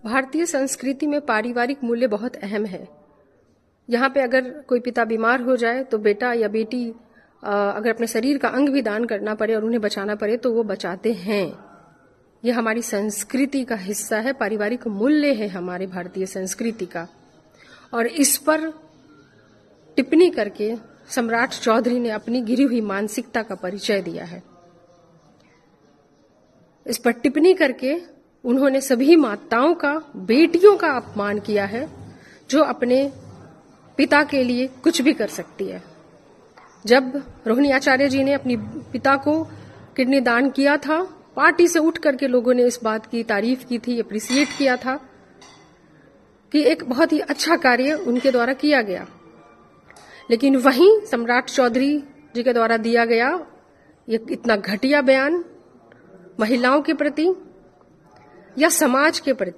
भारतीय संस्कृति में पारिवारिक मूल्य बहुत अहम है। यहाँ पे अगर कोई पिता बीमार हो जाए तो बेटा या बेटी अगर अपने शरीर का अंग भी दान करना पड़े और उन्हें बचाना पड़े तो वो बचाते हैं। ये हमारी संस्कृति का हिस्सा है, पारिवारिक मूल्य है हमारे भारतीय संस्कृति का। और इस पर टिप्पणी करके सम्राट चौधरी ने अपनी गिरी हुई मानसिकता का परिचय दिया है। इस पर टिप्पणी करके उन्होंने सभी माताओं का, बेटियों का अपमान किया है जो अपने पिता के लिए कुछ भी कर सकती है। जब रोहिणी आचार्य जी ने अपनी पिता को किडनी दान किया था, पार्टी से उठ करके लोगों ने इस बात की तारीफ की थी, अप्रिसिएट किया था कि एक बहुत ही अच्छा कार्य उनके द्वारा किया गया। लेकिन वहीं सम्राट चौधरी जी के द्वारा दिया गया ये इतना घटिया बयान महिलाओं के प्रति या समाज के प्रति